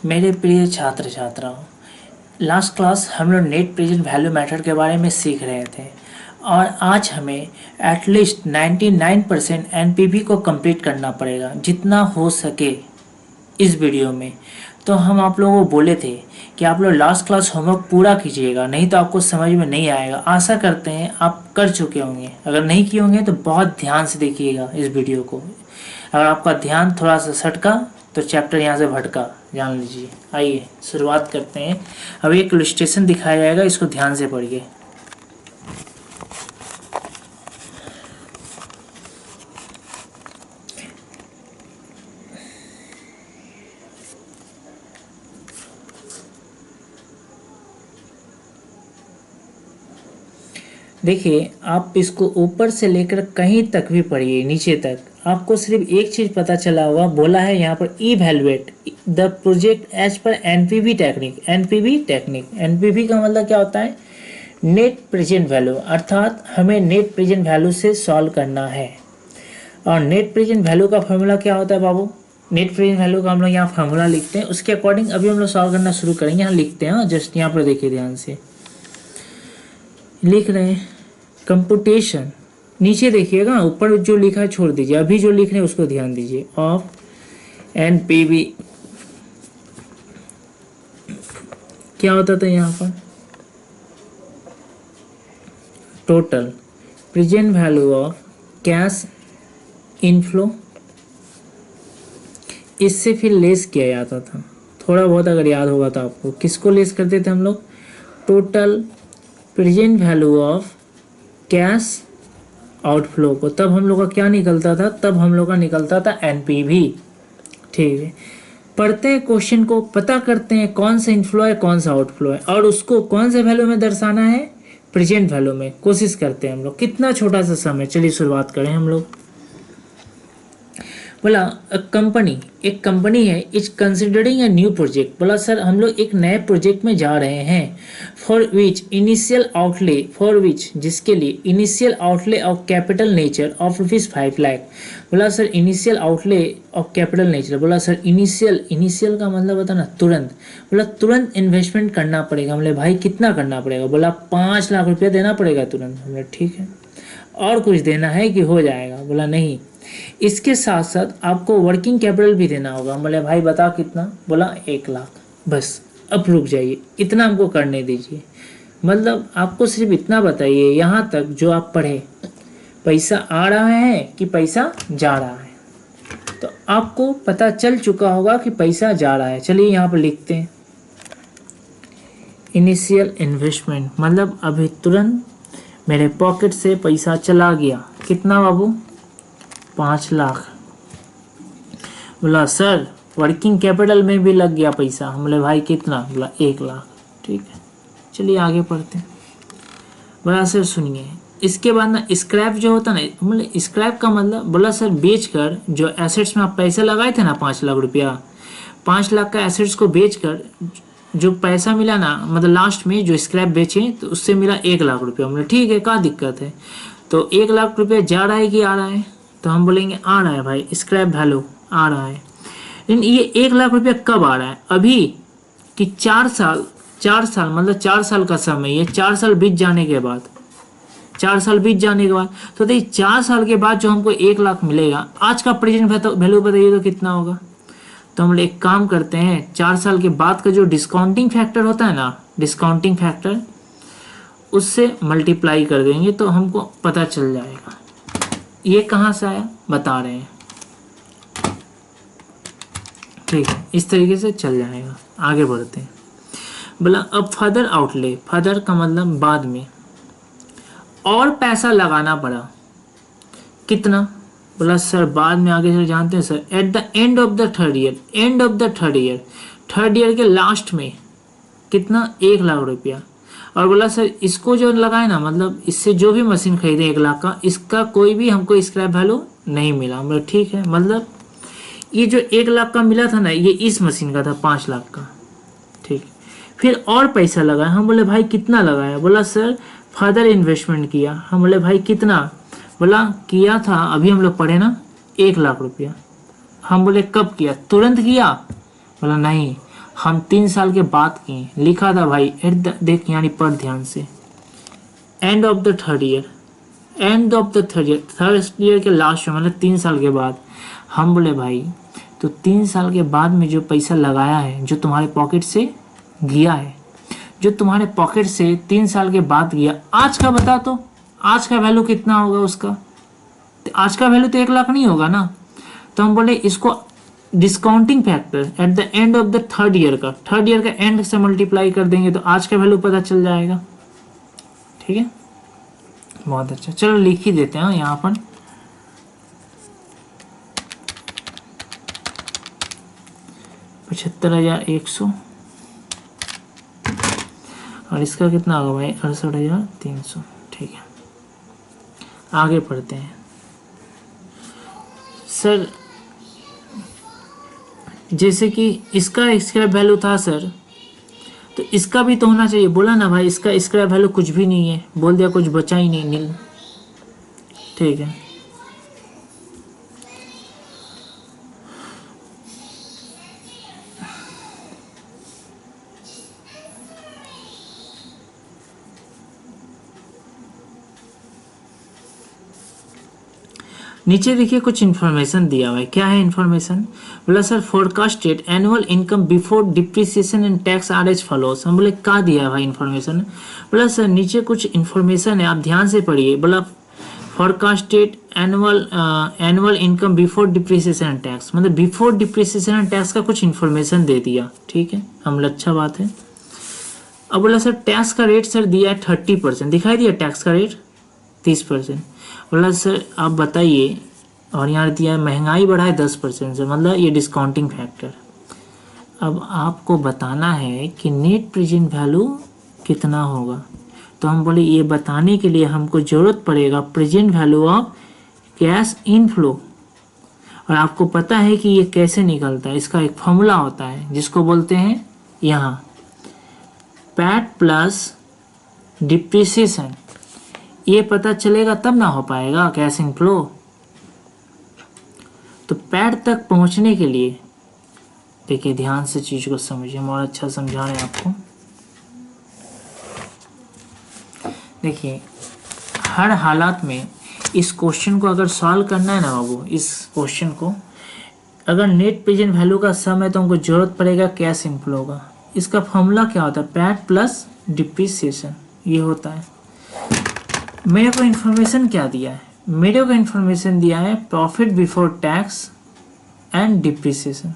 मेरे प्रिय छात्र छात्राओं, लास्ट क्लास हम लोग नेट प्रेजेंट वैल्यू मेथड के बारे में सीख रहे थे और आज हमें एटलीस्ट 99% एनपीवी को कंप्लीट करना पड़ेगा जितना हो सके इस वीडियो में। तो हम आप लोगों को बोले थे कि आप लोग लास्ट क्लास होमवर्क पूरा कीजिएगा, नहीं तो आपको समझ में नहीं आएगा। आशा करते हैं आप कर चुके होंगे, अगर नहीं किए होंगे तो बहुत ध्यान से देखिएगा इस वीडियो को। अगर आपका ध्यान थोड़ा सा सटका तो चैप्टर यहाँ से भटका, जान लीजिए। आइए शुरुआत करते हैं। अब एक इलस्ट्रेशन दिखाया जाएगा, इसको ध्यान से पढ़िए। देखिए, आप इसको ऊपर से लेकर कहीं तक भी पढ़िए, नीचे तक। आपको सिर्फ एक चीज़ पता चला होगा, बोला है यहाँ पर evaluate the project as per NPV technique. NPV technique, NPV का मतलब क्या होता है? नेट प्रेजेंट वैल्यू, अर्थात हमें नेट प्रेजेंट वैल्यू से सॉल्व करना है। और नेट प्रेजेंट वैल्यू का फॉर्मूला क्या होता है बाबू? नेट प्रेजेंट वैल्यू का हम लोग यहाँ फॉर्मूला लिखते हैं, उसके अकॉर्डिंग अभी हम लोग सॉल्व करना शुरू करेंगे। यहाँ लिखते हैं, जस्ट यहाँ पर देखिए ध्यान से लिख रहे हैं। कंप्यूटेशन, नीचे देखिएगा, ऊपर जो लिखा है छोड़ दीजिए, अभी जो लिख रहे हैं उसको ध्यान दीजिए। ऑफ एनपीवी क्या होता था यहाँ पर? Total present value of cash inflow, इससे फिर लेस किया जाता था। थोड़ा बहुत अगर याद होगा तो आपको, किसको लेस करते थे हम लोग? Total present value of cash outflow को। तब हम लोग का क्या निकलता था? तब हम लोग का निकलता था एनपीवी। ठीक है, पढ़ते हैं क्वेश्चन को, पता करते हैं कौन सा इनफ्लो है कौन सा आउटफ्लो है और उसको कौन से वैल्यू में दर्शाना है? प्रेजेंट वैल्यू में। कोशिश करते हैं हम लोग, कितना छोटा सा समय। चलिए शुरुआत करें हम लोग। बोला कंपनी, एक कंपनी है, is considering a new project. बोला सर हम लोग एक नए प्रोजेक्ट में जा रहे हैं। For which initial outlay, for which जिसके लिए initial outlay of capital nature of ₹5 lakh. बोला sir initial outlay of capital nature. बोला सर इनिशियल का मतलब होता ना तुरंत। बोला तुरंत इन्वेस्टमेंट करना पड़ेगा। बोले भाई कितना करना पड़ेगा? बोला 5 लाख रुपया देना पड़ेगा तुरंत। बोला ठीक है, और कुछ देना है कि हो जाएगा? बोला नहीं, इसके साथ साथ आपको वर्किंग कैपिटल भी देना होगा। बोले भाई बता कितना? बोला 1 लाख। बस अब रुक जाइए, इतना हमको करने दीजिए। मतलब आपको सिर्फ इतना बताइए यहाँ तक जो आप पढ़े, पैसा आ रहा है कि पैसा जा रहा है? तो आपको पता चल चुका होगा कि पैसा जा रहा है। चलिए यहाँ पर लिखते हैं इनिशियल इन्वेस्टमेंट, मतलब अभी तुरंत मेरे पॉकेट से पैसा चला गया। कितना बाबू? 5 लाख। बोला सर वर्किंग कैपिटल में भी लग गया पैसा। हम बोले भाई कितना? बोला 1 लाख। ठीक है, चलिए आगे पढ़ते हैं। बोला सर सुनिए, इसके बाद ना स्क्रैप जो होता ना, मतलब स्क्रैप का मतलब, बोला सर बेचकर जो एसेट्स में आप पैसे लगाए थे ना 5 लाख रुपया, 5 लाख का एसेट्स को बेचकर जो पैसा मिला ना, मतलब लास्ट में जो स्क्रैप बेचे तो उससे मिला 1 लाख रुपया। मतलब ठीक है, क्या दिक्कत है? तो 1 लाख रुपया जा रहा है कि आ रहा है? तो हम बोलेंगे आ रहा है भाई, स्क्रैप वैल्यू आ रहा है। लेकिन ये 1 लाख रुपया कब आ रहा है? अभी कि 4 साल मतलब 4 साल का समय, ये 4 साल बीत जाने के बाद, 4 साल बीत जाने के बाद, तो देखिए 4 साल के बाद जो हमको 1 लाख मिलेगा, आज का प्रेजेंट वैल्यू बताइए तो कितना होगा? तो हम लोग एक काम करते हैं, 4 साल के बाद का जो डिस्काउंटिंग फैक्टर होता है ना, डिस्काउंटिंग फैक्टर, उससे मल्टीप्लाई कर देंगे तो हमको पता चल जाएगा। ये कहाँ से आया बता रहे हैं। ठीक है, इस तरीके से चल जाएगा। आगे बढ़ते हैं। बोला अब फर्दर आउटले, फर्दर का मतलब बाद में, और पैसा लगाना पड़ा। कितना? बोला सर बाद में आगे से जानते हैं sir, eight the end of the third year, and of the third year के लास्ट में कितना? 1 लाख रुपया। और बोला सर इसको जो लगाए ना, मतलब इससे जो भी मशीन खरीदे 1 लाख का, इसका कोई भी हमको स्क्रैप वैल्यू नहीं मिला। मतलब ठीक है, मतलब ये जो 1 लाख का मिला था ना, ये इस मशीन का था 5 लाख का। ठीक, फिर और पैसा लगाया। हम बोले भाई कितना लगाया? बोला सर फर्दर इन्वेस्टमेंट किया। हम बोले भाई कितना? बोला किया था, अभी हम लोग पढ़े ना, 1 लाख रुपया। हम बोले कब किया? तुरंत किया? बोला नहीं, हम 3 साल के बाद किए, लिखा था भाई देख यानी पढ़ ध्यान से, and of the third year, and of the third year के लास्ट में, मतलब 3 साल के बाद। हम बोले भाई तो 3 साल के बाद में जो पैसा लगाया है, जो तुम्हारे पॉकेट से गया है, जो तुम्हारे पॉकेट से 3 साल के बाद गया, आज का बता, तो आज का वैल्यू कितना होगा उसका? तो आज का वैल्यू तो 1 लाख नहीं होगा ना। तो हम बोले इसको discounting factor eight the end of the third year का एंड से मल्टीप्लाई कर देंगे तो आज का वैल्यू पता चल जाएगा। ठीक है, बहुत अच्छा, चलो लिख ही देते हैं यहाँ पर। $75,100 और इसका कितना होगा भाई? 68,300। ठीक है, आगे पढ़ते हैं। सर जैसे कि इसका स्क्रैप वैल्यू था सर, तो इसका भी तो होना चाहिए। बोला ना भाई इसका स्क्रैप वैल्यू कुछ भी नहीं है, बोल दिया कुछ बचा ही नहीं, नील। ठीक है, नीचे देखिए कुछ इन्फॉर्मेशन दिया हुआ है। क्या है इन्फॉर्मेशन? बोला sir forecasted annual income before depreciation and tax are as follows. हम बोले क्या दिया है भाई इन्फॉर्मेशन? बोला सर नीचे कुछ इन्फॉर्मेशन है, आप ध्यान से पढ़िए। बोला forecasted annual income before depreciation and tax, मतलब बिफोर डिप्रिसिएशन एंड टैक्स का कुछ इन्फॉर्मेशन दे दिया। ठीक है, हम बोले अच्छा बात है। अब बोला सर टैक्स का रेट सर दिया है 30%, दिखाई दिया टैक्स का रेट 30%। बोला सर आप बताइए, और यहाँ दिया है महंगाई बढ़ा है 10% से, मतलब ये डिस्काउंटिंग फैक्टर। अब आपको बताना है कि नेट प्रेजेंट वैल्यू कितना होगा। तो हम बोले ये बताने के लिए हमको ज़रूरत पड़ेगा present value of cash inflow. और आपको पता है कि ये कैसे निकलता है, इसका एक फॉर्मूला होता है जिसको बोलते हैं यहाँ पैट प्लस डिप्रिसिएशन। ये पता चलेगा तब ना हो पाएगा कैश इनफ्लो। तो पैट तक पहुंचने के लिए देखिए ध्यान से चीज को समझिए, हम और अच्छा समझा रहे हैं आपको। देखिए हर हालात में इस क्वेश्चन को अगर सॉल्व करना है ना बाबू, इस क्वेश्चन को अगर नेट प्रेजेंट वैल्यू का सम है तो हमको जरूरत पड़ेगा कैश इनफ्लो का। इसका फॉर्मूला क्या होता है? पैट प्लस डिप्रिसिएशन, ये होता है। मेरे को इन्फॉर्मेशन क्या दिया है? मेरे को इन्फॉर्मेशन दिया है profit before tax and depreciation,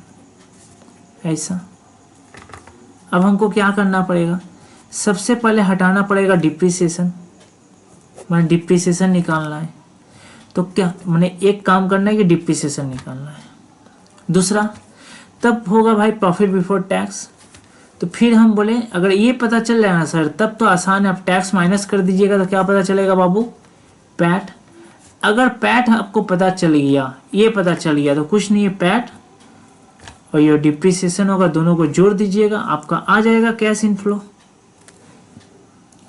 ऐसा। अब हमको क्या करना पड़ेगा? सबसे पहले हटाना पड़ेगा डिप्रिसिएशन, मैंने डिप्रिसिएशन निकालना है। तो क्या मैंने एक काम करना है कि डिप्रिसिएशन निकालना है। दूसरा तब होगा भाई प्रॉफिट बिफोर टैक्स। तो फिर हम बोले अगर ये पता चल जाए ना सर तब तो आसान है, आप टैक्स माइनस कर दीजिएगा तो क्या पता चलेगा बाबू? पैट। अगर पैट आपको पता चल गया, ये पता चल गया तो कुछ नहीं है, पैट और ये डिप्रिसिएशन होगा, दोनों को जोड़ दीजिएगा, आपका आ जाएगा कैश इनफ्लो।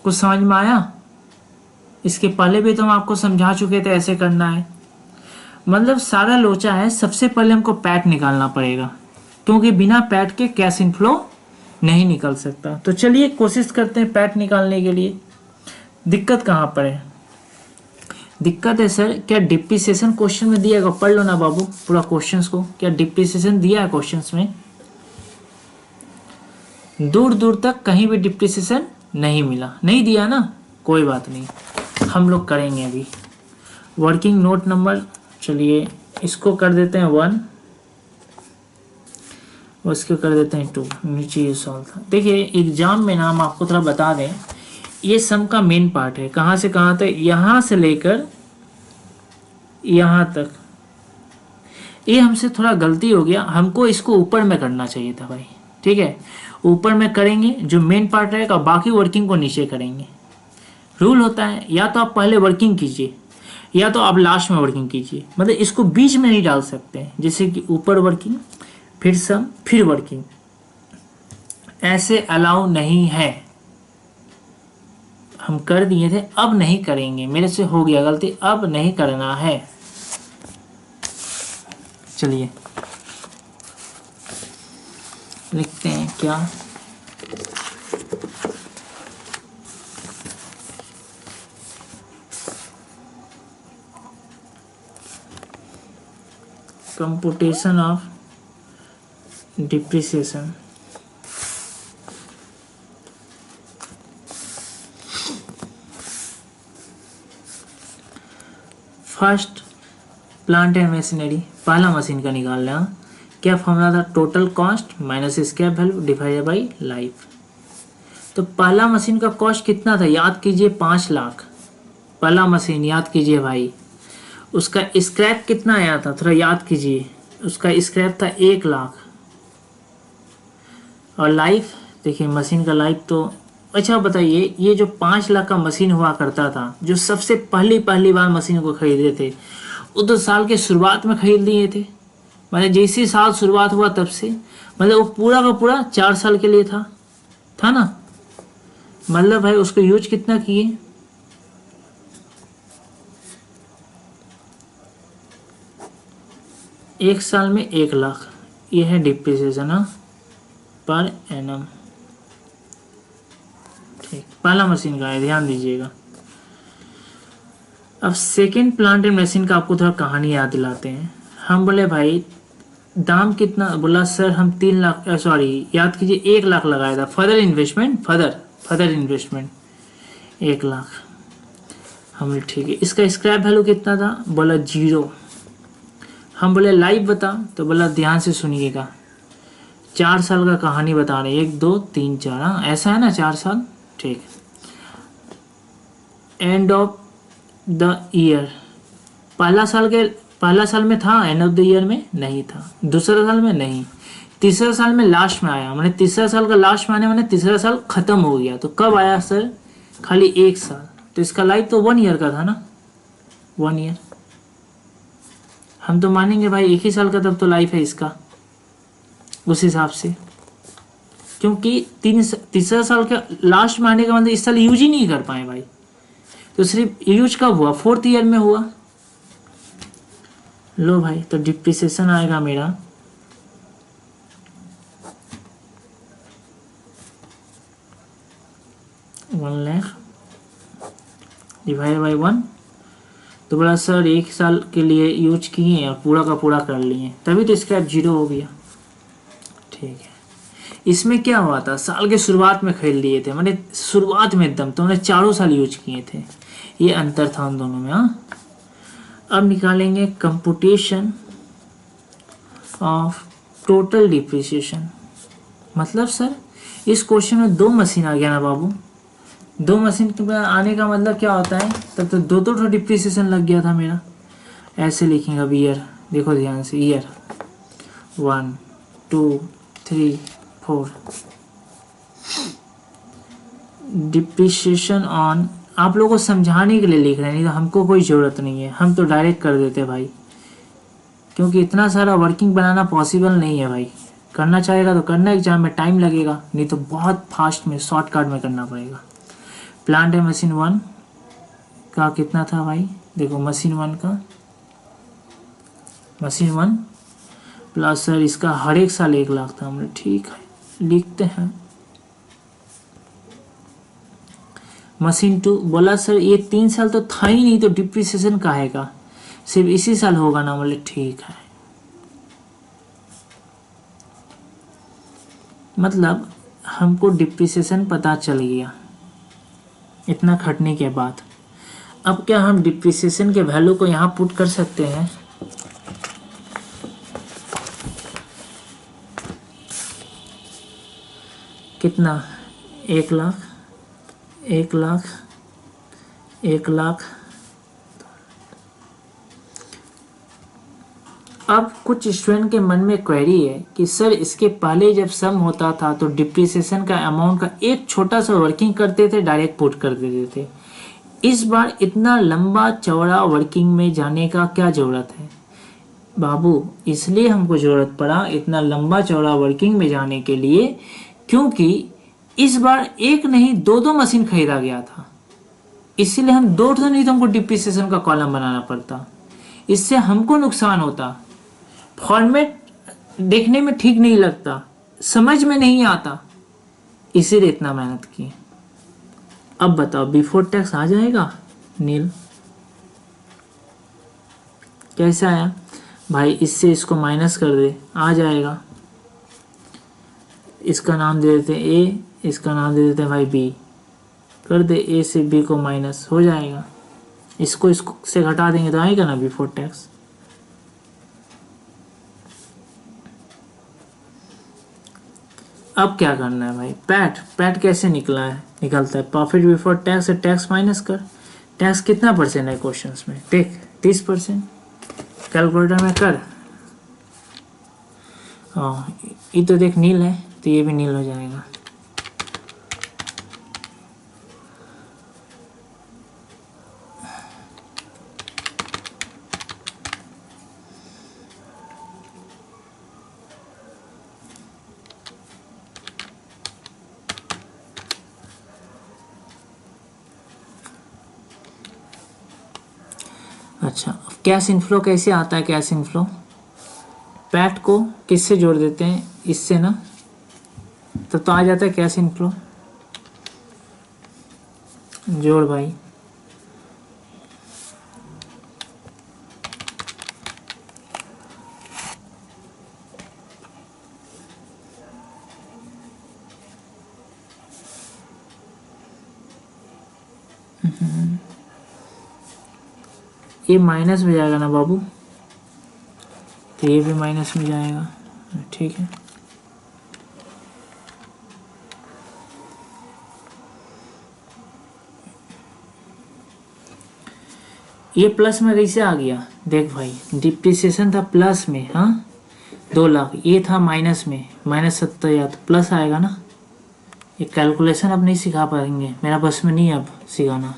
कुछ समझ में आया? इसके पहले भी तो हम आपको समझा चुके थे ऐसे करना है। मतलब सारा लोचा है, सबसे पहले हमको पैट निकालना पड़ेगा क्योंकि बिना पैट के कैश इनफ्लो नहीं निकल सकता। तो चलिए कोशिश करते हैं पैट निकालने के लिए। दिक्कत कहाँ पर है? दिक्कत है सर क्या डिप्रिसिएशन क्वेश्चन में दिया है? पढ़ लो ना बाबू पूरा क्वेश्चंस को, क्या डिप्रिसिएशन दिया है क्वेश्चंस में? दूर दूर तक कहीं भी डिप्रिसिएशन नहीं मिला, नहीं दिया ना, कोई बात नहीं, हम लोग करेंगे अभी। वर्किंग नोट नंबर, चलिए इसको कर देते हैं 1 और इसको कर देते हैं 2। नीचे ये सॉल्व था। देखिए एग्जाम में ना हम आपको थोड़ा बता दें, ये सम का मेन पार्ट है। कहाँ से कहाँ तक? यहाँ से लेकर यहाँ तक। ये हमसे थोड़ा गलती हो गया, हमको इसको ऊपर में करना चाहिए था भाई। ठीक है, ऊपर में करेंगे जो मेन पार्ट रहेगा, बाकी वर्किंग को नीचे करेंगे। रूल होता है या तो आप पहले वर्किंग कीजिए या तो आप लास्ट में वर्किंग कीजिए, मतलब इसको बीच में नहीं डाल सकते। जैसे कि ऊपर वर्किंग फिर सम फिर वर्किंग, ऐसे अलाउ नहीं है। हम कर दिए थे, अब नहीं करेंगे, मेरे से हो गया गलती, अब नहीं करना है। चलिए लिखते हैं क्या, computation of depreciation. First plant and machinery, पहला मशीन का निकाल रहे हैं। क्या फॉर्मूला था, total cost minus scrap value divided by life. तो पहला मशीन का कॉस्ट कितना था, याद कीजिए 5 लाख। पहला मशीन याद कीजिए भाई, उसका स्क्रैप कितना आया था, थोड़ा याद कीजिए। उसका स्क्रैप था 1 लाख। और लाइफ देखिए, मशीन का लाइफ तो अच्छा बताइए, ये जो 5 लाख का मशीन हुआ करता था, जो सबसे पहली बार मशीन को खरीदे थे, वो तो साल के शुरुआत में खरीद लिए थे। मतलब जैसे साल शुरुआत हुआ तब से, मतलब वो पूरा का पूरा 4 साल के लिए था ना। मतलब भाई उसको यूज कितना किए, एक साल में 1 लाख। ये है डिप्रिसिएशन पर एनम। ठीक, पहला मशीन का है, ध्यान दीजिएगा। अब सेकेंड प्लांट एंड मशीन का आपको थोड़ा कहानी याद दिलाते हैं। हम बोले भाई दाम कितना, बोला सर हम 3 लाख, सॉरी याद कीजिए 1 लाख लगाया था। Further investment 1 lakh. हम बोले ठीक है। इसका स्क्रैप वैल्यू कितना था, बोला 0। हम बोले लाइव बता, तो बोला ध्यान से सुनिएगा, 4 साल का कहानी बता रहे, 1 2 3 4, हाँ ऐसा है ना, 4 साल। ठीक, एंड ऑफ द ईयर, पहला साल में था, एंड ऑफ द ईयर में नहीं था, दूसरा साल में नहीं, तीसरा साल में लास्ट में आया। मैंने तीसरा साल का लास्ट में आने मैंने तीसरा साल खत्म हो गया। तो कब आया सर, खाली 1 साल। तो इसका लाइफ तो 1 ईयर का था ना, 1 ईयर। हम तो मानेंगे भाई 1 ही साल का, तब तो लाइफ है इसका उस हिसाब से, क्योंकि तीसरा साल का लास्ट में आने का मतलब इस साल यूज ही नहीं कर पाए भाई। तो सिर्फ यूज कब हुआ, 4th ईयर में हुआ। लो भाई, तो डिप्रिसिएशन आएगा मेरा 1 लाख डिवाइड बाई 1। तो बोला सर 1 साल के लिए यूज किए और पूरा का पूरा कर लिए, तभी तो स्क्रैप 0 हो गया। ठीक है, इसमें क्या हुआ था, साल के शुरुआत में खरीद लिए थे, मैंने शुरुआत में एकदम, तो मैंने 4 साल यूज किए थे। ये अंतर था उन दोनों में। हाँ, अब निकालेंगे कंप्यूटेशन ऑफ टोटल डिप्रिसिएशन। मतलब सर इस क्वेश्चन में 2 मशीन आ गया ना बाबू। 2 मशीन के आने का मतलब क्या होता है, तब तो 2 डिप्रिसिएशन लग गया था मेरा। ऐसे लिखेंगे अब ईयर, देखो ध्यान से, ईयर 1 2 3 4, डिप्रिसिएशन ऑन, आप लोगों को समझाने के लिए लिख रहे हैं, नहीं तो हमको कोई ज़रूरत नहीं है, हम तो डायरेक्ट कर देते भाई, क्योंकि इतना सारा वर्किंग बनाना पॉसिबल नहीं है भाई। करना चाहेगा तो करना, एग्जाम में टाइम लगेगा, नहीं तो बहुत फास्ट में शॉर्टकट में करना पड़ेगा। प्लांट है मशीन 1 का कितना था भाई, देखो मशीन 1 का, मशीन 1 प्लस सर इसका हर एक साल 1 लाख था। हमने ठीक है, लिखते हैं। मशीन 2 बोला सर ये 3 साल तो था ही नहीं, तो डिप्रिसिएशन काहे का, सिर्फ इसी साल होगा ना। बोले ठीक है। मतलब हमको डिप्रिसिएशन पता चल गया इतना खटने के बाद। अब क्या हम डिप्रिसिएशन के वैल्यू को यहाँ पुट कर सकते हैं, कितना, 1 लाख 1 लाख 1 लाख। अब कुछ स्टूडेंट के मन में क्वेरी है कि सर इसके पहले जब सम होता था तो डिप्रिसिएशन का अमाउंट का एक छोटा सा वर्किंग करते थे, डायरेक्ट पुट कर देते थे। इस बार इतना लंबा चौड़ा वर्किंग में जाने का क्या ज़रूरत है बाबू, इसलिए हमको ज़रूरत पड़ा इतना लंबा चौड़ा वर्किंग में जाने के लिए, क्योंकि इस बार एक नहीं 2 मशीन खरीदा गया था, इसीलिए हम 2 नहीं तो हमको डिप्रिसिएशन का कॉलम बनाना पड़ता, इससे हमको नुकसान होता। फॉर्मेट देखने में ठीक नहीं लगता, समझ में नहीं आता, इसीलिए इतना मेहनत की। अब बताओ बिफोर टैक्स आ जाएगा? नील। कैसे आया भाई? इससे इसको माइनस कर दे, आ जाएगा। इसका नाम दे देते हैं ए, इसका नाम दे देते हैं भाई बी, कर दे ए से बी को माइनस, हो जाएगा। इसको इसको से घटा देंगे तो आएगा ना बिफोर टैक्स। अब क्या करना है भाई? पैट, पैट कैसे निकला है? निकलता है प्रॉफिट बिफोर टैक्स से टैक्स माइनस कर। टैक्स कितना परसेंट है क्वेश्चंस में? देख 30%। कैलकुलेटर में कर। हाँ ये तो देख नील है, तो ये भी नील हो जाएगा। अच्छा, कैश इनफ्लो कैसे आता है? कैश इनफ्लो पैट को किससे जोड़ देते हैं? इससे ना, तब तो आ जाता है कैश इनफ्लो। जोड़ भाई। ये माइनस में जाएगा ना बाबू, तो ये भी माइनस में जाएगा। ठीक है, ये प्लस में कैसे आ गया? देख भाई डिप्रिसिएशन था प्लस में, हाँ 2 लाख, ये था माइनस में, -70, या तो प्लस आएगा ना। ये कैलकुलेशन अब नहीं सिखा पाएंगे, मेरा बस में नहीं है अब सिखाना।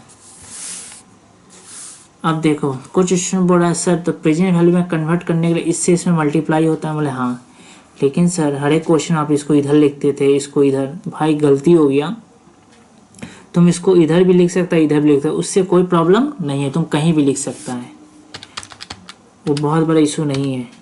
अब देखो कुछ स्टूडेंट बोल रहा है सर तो प्रेजेंट वैल्यू में कन्वर्ट करने के लिए इससे इसमें मल्टीप्लाई होता है। बोले हाँ, लेकिन सर हर एक क्वेश्चन आप इसको इधर लिखते थे, इसको इधर। भाई गलती हो गया, तुम इसको इधर भी लिख सकता है, इधर भी लिख सकता है, उससे कोई प्रॉब्लम नहीं है, तुम कहीं भी लिख सकता है, वो बहुत बड़ा इशू नहीं है।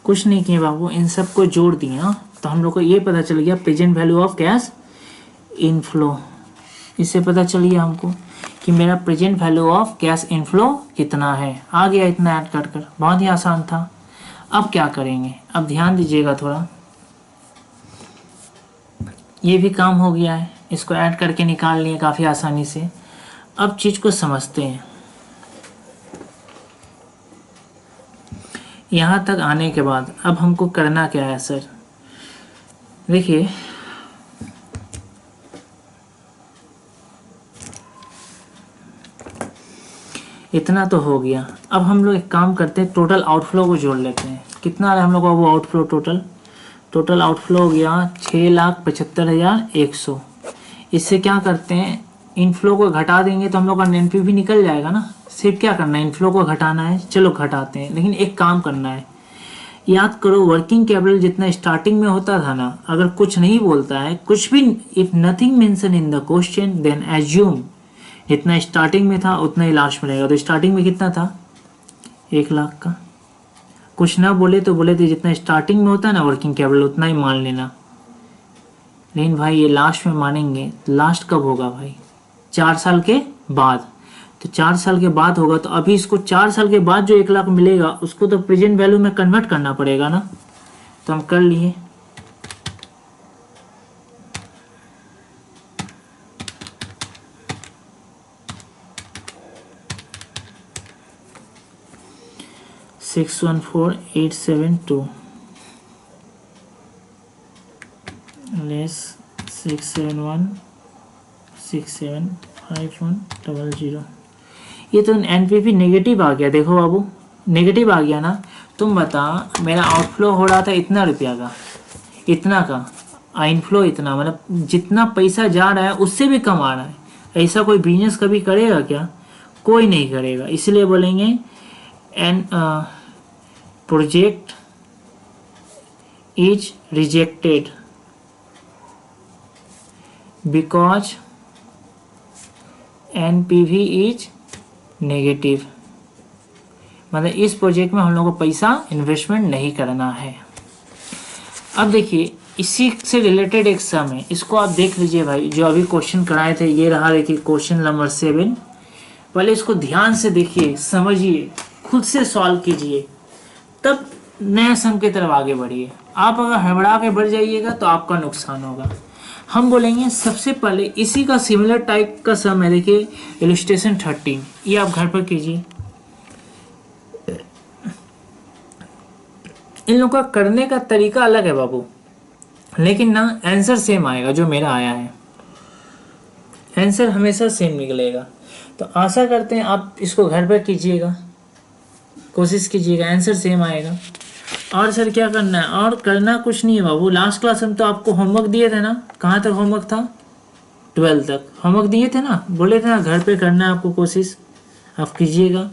कुछ नहीं किए बाबू, इन सब को जोड़ दिया तो हम लोग को ये पता चल गया present value of cash inflow. इससे पता चल गया हमको कि मेरा present value of cash inflow कितना है। आ गया इतना ऐड कर कर, बहुत ही आसान था। अब क्या करेंगे? अब ध्यान दीजिएगा थोड़ा, ये भी काम हो गया है, इसको ऐड करके निकाल लिए काफ़ी आसानी से। अब चीज़ को समझते हैं। यहाँ तक आने के बाद अब हमको करना क्या है सर? देखिए इतना तो हो गया। अब हम लोग एक काम करते हैं, टोटल आउटफ्लो को जोड़ लेते हैं। कितना आ रहा है हम लोग का वो आउटफ्लो? टोटल आउटफ्लो हो गया 6,75,100। इससे क्या करते हैं, इनफ्लो को घटा देंगे तो हम लोग का एनपी भी निकल जाएगा ना। सिर्फ क्या करना है, इनफ्लो को घटाना है। चलो घटाते हैं, लेकिन एक काम करना है, याद करो वर्किंग कैपिटल जितना स्टार्टिंग में होता था ना, अगर कुछ नहीं बोलता है, कुछ भी, if nothing mention in the question then assume जितना स्टार्टिंग में था उतना ही लास्ट में रहेगा। तो स्टार्टिंग में कितना था? 1 लाख का। कुछ ना बोले तो बोले थे जितना स्टार्टिंग में होता है ना वर्किंग कैपिटल उतना ही मान लेना। लेकिन भाई ये लास्ट में मानेंगे, लास्ट कब होगा भाई? 4 साल के बाद। तो 4 साल के बाद होगा, तो अभी इसको 4 साल के बाद जो 1 लाख मिलेगा उसको तो प्रेजेंट वैल्यू में कन्वर्ट करना पड़ेगा ना। तो हम कर लिए। Six 14872 less 671675100। ये तो एनपीवी नेगेटिव आ गया। देखो बाबू नेगेटिव आ गया ना। तुम बता, मेरा आउटफ्लो हो रहा था इतना रुपया का, इतना का, इनफ्लो इतना, मतलब जितना पैसा जा रहा है उससे भी कम आ रहा है। ऐसा कोई बिजनेस कभी करेगा क्या? कोई नहीं करेगा। इसलिए बोलेंगे an project is rejected because NPV is negative. मतलब इस प्रोजेक्ट में हम लोग को पैसा इन्वेस्टमेंट नहीं करना है। अब देखिए इसी से रिलेटेड एक सम है, इसको आप देख लीजिए भाई। जो अभी क्वेश्चन कराए थे ये रहा, देखिए क्वेश्चन नंबर 7। पहले इसको ध्यान से देखिए, समझिए, खुद से सॉल्व कीजिए, तब नया सम की तरफ आगे बढ़िए। आप अगर हड़बड़ा के बढ़ जाइएगा तो आपका नुकसान होगा। हम बोलेंगे सबसे पहले इसी का सिमिलर टाइप का सम है। देखिए इलस्ट्रेशन 13, ये आप घर पर कीजिए। इन लोगों का करने का तरीका अलग है बाबू, लेकिन ना आंसर सेम आएगा। जो मेरा आया है आंसर हमेशा सेम निकलेगा। तो आशा करते हैं आप इसको घर पर कीजिएगा, कोशिश कीजिएगा, आंसर सेम आएगा। और सर क्या करना है? और करना कुछ नहीं है बाबू। लास्ट क्लास में तो आपको होमवर्क दिए थे ना। कहाँ तक होमवर्क था? 12 तक होमवर्क दिए थे ना, बोले थे ना घर पे करना है आपको, कोशिश आप कीजिएगा।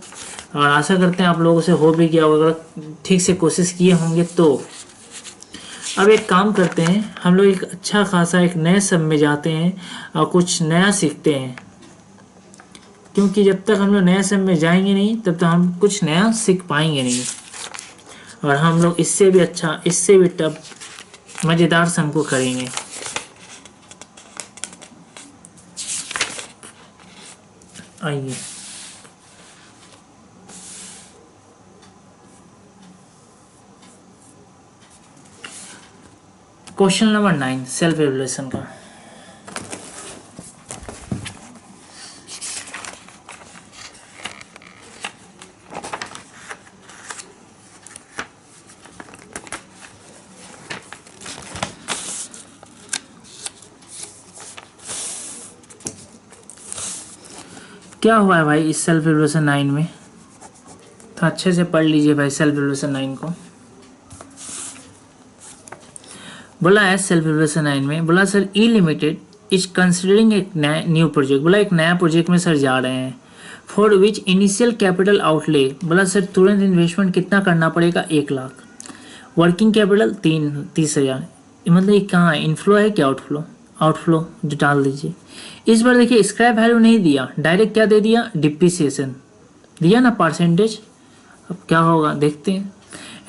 और आशा करते हैं आप लोगों से हो भी गया होगा, ठीक से कोशिश किए होंगे। तो अब एक काम करते हैं, हम लोग एक अच्छा खासा एक नए सब में जाते हैं और कुछ नया सीखते हैं, क्योंकि जब तक हम लोग नए सब में जाएंगे नहीं तब तक हम कुछ नया सीख पाएंगे नहीं। और हम लोग इससे भी अच्छा, इससे भी टफ मज़ेदार सम को करेंगे। आइए क्वेश्चन नंबर 9 सेल्फ एवल्यूएशन का। क्या हुआ है भाई इस सेल्फ एवल्यूएशन 9 में? तो अच्छे से पढ़ लीजिए भाई सेल्फ एवल्यूएशन 9 को। बोला है सेल्फ एवल्यूएशन 9 में, बोला sir E limited is considering एक न्यू प्रोजेक्ट। बोला एक नया प्रोजेक्ट में सर जा रहे हैं। For which initial capital outlay, बोला सर तुरंत इन्वेस्टमेंट कितना करना पड़ेगा? 1 लाख। Working capital 30,000। मतलब ये कहाँ है, इनफ्लो है क्या आउटफ्लो? आउटफ्लो जो डाल दीजिए। इस बार देखिए स्क्रैप वैल्यू नहीं दिया, डायरेक्ट क्या दे दिया? डिप्रिसिएशन दिया ना, परसेंटेज। अब क्या होगा देखते हैं।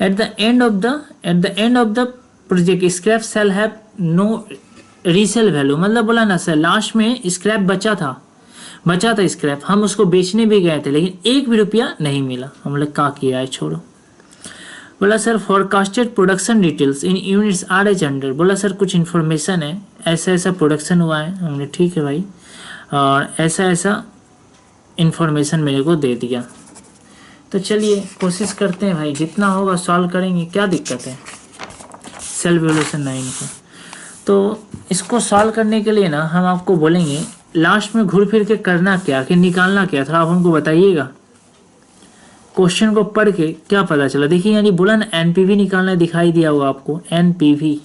At the end of the project scrap sale have no resale value. मतलब बोला ना सर लास्ट में स्क्रैप बचा था स्क्रैप, हम उसको बेचने भी गए थे लेकिन 1 भी रुपया नहीं मिला। हम लोग क्या किया है, छोड़ो। बोला sir forecasted production details in units are as under. बोला सर कुछ इन्फॉर्मेशन है, ऐसा ऐसा प्रोडक्शन हुआ है। हमने ठीक है भाई, और ऐसा ऐसा इन्फॉर्मेशन मेरे को दे दिया। तो चलिए कोशिश करते हैं भाई, जितना होगा सॉल्व करेंगे, क्या दिक्कत है सेल्फ एवल्यूएशन 9 को। तो इसको सॉल्व करने के लिए ना हम आपको बोलेंगे लास्ट में घूर फिर के करना क्या, कि निकालना क्या, थोड़ा आप हमको बताइएगा। क्वेश्चन को पढ़ के क्या पता चला? देखिए यानी बोला ना एनपीवी निकालना, दिखाई दिया होगा आपको एनपीवी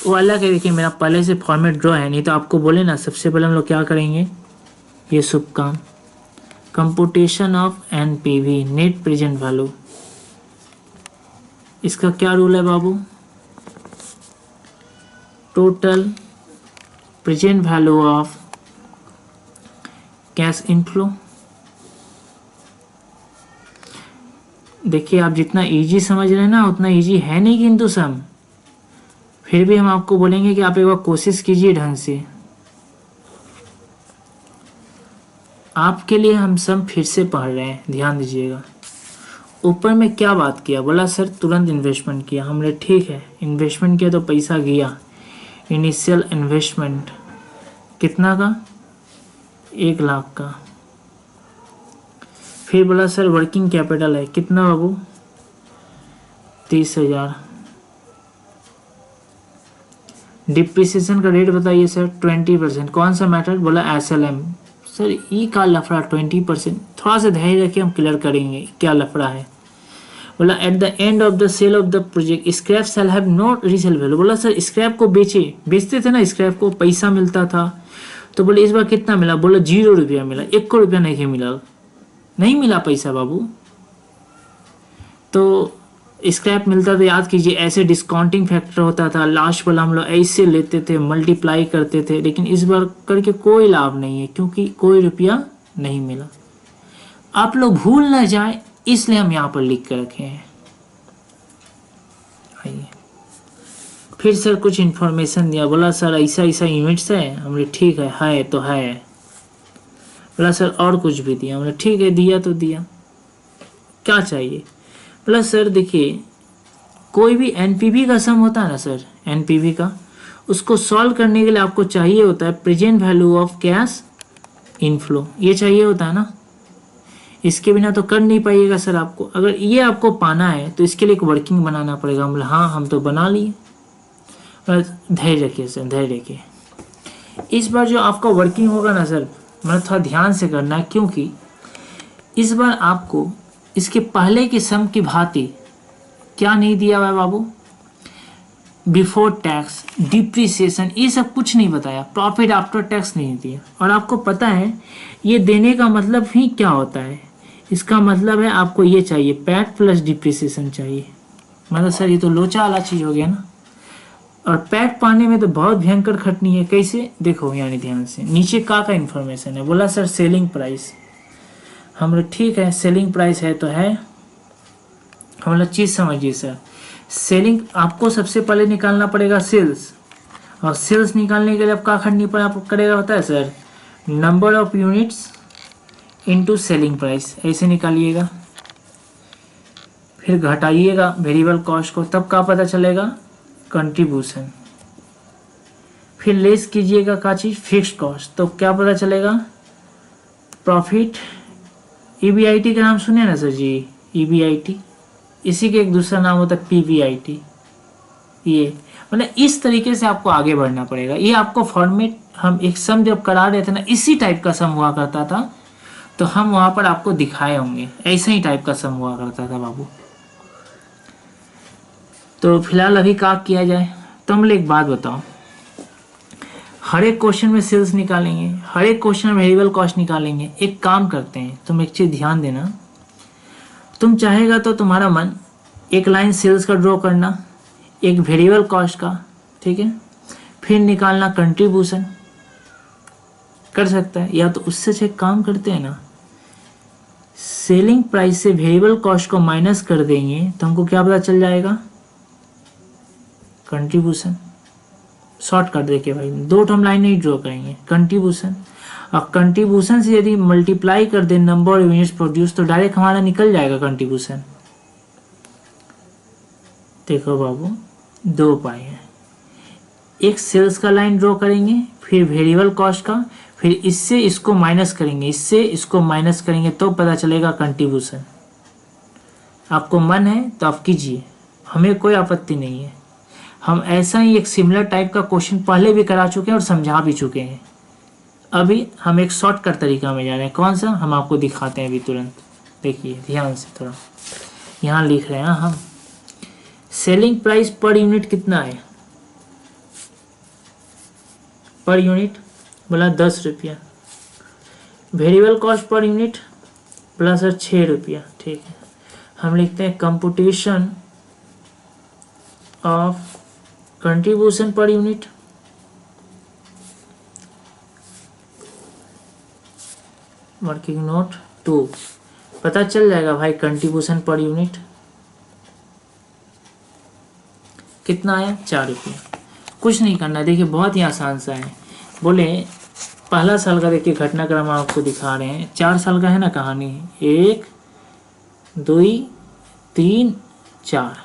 वो अलग है। देखिए मेरा पहले से फॉर्मेट ड्रॉ है, नहीं तो आपको बोले ना सबसे पहले हम लोग क्या करेंगे, ये शुभ काम, computation of NPV net present value. इसका क्या रूल है बाबू? Total present value of cash inflow. देखिए आप जितना इजी समझ रहे हैं ना उतना इजी है नहीं, किंतु सम फिर भी हम आपको बोलेंगे कि आप एक बार कोशिश कीजिए ढंग से। आपके लिए हम सब फिर से पढ़ रहे हैं, ध्यान दीजिएगा। ऊपर में क्या बात किया, बोला सर तुरंत इन्वेस्टमेंट किया। हमने ठीक है इन्वेस्टमेंट किया तो पैसा गया। इनिशियल इन्वेस्टमेंट कितना का, 1 लाख का। फिर बोला सर वर्किंग कैपिटल है कितना बाबू, 30,000। डिप्रिसिएशन का रेट बताइए सर, 20%। कौन सा मैटर, बोला SLM। सर ई का लफड़ा 20%, थोड़ा सा धैर्य रखिए हम क्लियर करेंगे क्या लफड़ा है। बोला at the end of the sale of the project scrap sale have not resale value. बोला सर स्क्रैप को बेचते थे ना, स्क्रैप को पैसा मिलता था। तो बोले इस बार कितना मिला, बोला 0 रुपया मिला, 1 रुपया नहीं मिला, नहीं मिला पैसा बाबू। तो स्क्रैप मिलता तो याद कीजिए ऐसे डिस्काउंटिंग फैक्टर होता था, लास्ट वाला हम लोग ऐसे लेते थे, मल्टीप्लाई करते थे। लेकिन इस बार करके कोई लाभ नहीं है क्योंकि कोई रुपया नहीं मिला। आप लोग भूल ना जाए इसलिए हम यहाँ पर लिख कर रखे हैं। आइए फिर सर कुछ इन्फॉर्मेशन दिया। बोला सर ऐसा ऐसा यूनिट्स है। हमने ठीक है तो है। बोला सर और कुछ भी दिया। हमने ठीक है दिया तो दिया, क्या चाहिए। बोला सर देखिए कोई भी एनपीवी का सम होता है ना सर, एनपीवी का, उसको सॉल्व करने के लिए आपको चाहिए होता है present value of cash inflow, ये चाहिए होता है ना। इसके बिना तो कर नहीं पाइएगा सर आपको। अगर ये आपको पाना है तो इसके लिए एक वर्किंग बनाना पड़ेगा। बोला हाँ हम तो बना लिए। धैर्य रखिए सर, धैर्य रखिए। इस बार जो आपका वर्किंग होगा ना सर, मतलब थोड़ा ध्यान से करना है क्योंकि इस बार आपको इसके पहले के सम की भांति क्या नहीं दिया हुआ है बाबू, बिफोर टैक्स, डिप्रिसिएशन, ये सब कुछ नहीं बताया, प्रॉफिट आफ्टर टैक्स नहीं दिया। और आपको पता है ये देने का मतलब ही क्या होता है, इसका मतलब है आपको ये चाहिए पैट प्लस डिप्रिसिएशन चाहिए। मतलब सर ये तो लोचा वाला चीज़ हो गया ना। और पैट पाने में तो बहुत भयंकर खटनी है। कैसे, देखो यानी ध्यान से नीचे का इन्फॉर्मेशन है। बोला सर सेलिंग प्राइस। हम लोग ठीक है सेलिंग प्राइस है तो है। हम लोग चीज़ समझिए सर, सेलिंग आपको सबसे पहले निकालना पड़ेगा सेल्स, और सेल्स निकालने के लिए आपका खटनी पर आप करेगा होता है sir number of units into selling price, ऐसे निकालिएगा। फिर घटाइएगा वेरिएबल कॉस्ट को, तब का पता चलेगा कंट्रीब्यूशन। फिर लेस कीजिएगा का चीज़ फिक्स्ड कॉस्ट, तो क्या पता चलेगा प्रॉफिट। ईबीआईटी का नाम सुने ना सर जी, ईबीआईटी, इसी के एक दूसरा नाम होता है पीवीआईटी। ये मतलब इस तरीके से आपको आगे बढ़ना पड़ेगा। ये आपको फॉर्मेट हम एक सम जब करा रहे थे ना, इसी टाइप का सम हुआ करता था, तो हम वहाँ पर आपको दिखाए होंगे ऐसे ही टाइप का सम हुआ करता था बाबू। तो फिलहाल अभी क्या किया जाए, तो हम एक बात बताओ, हर एक क्वेश्चन में सेल्स निकालेंगे, हर एक क्वेश्चन में वेरिएबल कॉस्ट निकालेंगे। एक काम करते हैं, तुम एक चीज़ ध्यान देना, तुम चाहेगा तो तुम्हारा मन एक लाइन सेल्स का ड्रॉ करना, एक वेरिएबल कॉस्ट का, ठीक है, फिर निकालना कंट्रीब्यूशन कर सकता है। या तो उससे से काम करते हैं ना, सेलिंग प्राइस से वेरिएबल कॉस्ट को माइनस कर देंगे तो हमको क्या पता चल जाएगा कंट्रीब्यूशन। शॉर्ट कर देखिए भाई, 2 टर्म लाइन नहीं ड्रॉ करेंगे, कंट्रीब्यूशन। और कंट्रीब्यूशन से यदि मल्टीप्लाई कर दे नंबर ऑफ यूनिट्स प्रोड्यूस, तो डायरेक्ट हमारा निकल जाएगा कंट्रीब्यूशन। देखो बाबू 2 पाए हैं, एक सेल्स का लाइन ड्रॉ करेंगे, फिर वेरिएबल कॉस्ट का, फिर इससे इसको माइनस करेंगे, इससे इसको माइनस करेंगे, तो पता चलेगा कंट्रीब्यूशन। आपको मन है तो आप कीजिए, हमें कोई आपत्ति नहीं है। हम ऐसा ही एक सिमिलर टाइप का क्वेश्चन पहले भी करा चुके हैं और समझा भी चुके हैं। अभी हम एक शॉर्टकट तरीका में जा रहे हैं। कौन सा, हम आपको दिखाते हैं अभी तुरंत। देखिए ध्यान से थोड़ा, यहाँ लिख रहे हैं हम सेलिंग प्राइस पर यूनिट कितना है, पर यूनिट बोला 10 रुपया। वेरिएबल कॉस्ट पर यूनिट बोला सर 6 रुपया। ठीक है, हम लिखते हैं computation of contribution per unit. Working note 2, पता चल जाएगा भाई कंट्रीब्यूशन पर यूनिट कितना आया, 4 रुपया। कुछ नहीं करना, देखिए बहुत ही आसान सा है। बोले पहला साल का देखिए घटनाक्रम आपको दिखा रहे हैं, 4 साल का है ना कहानी, 1 2 3 4।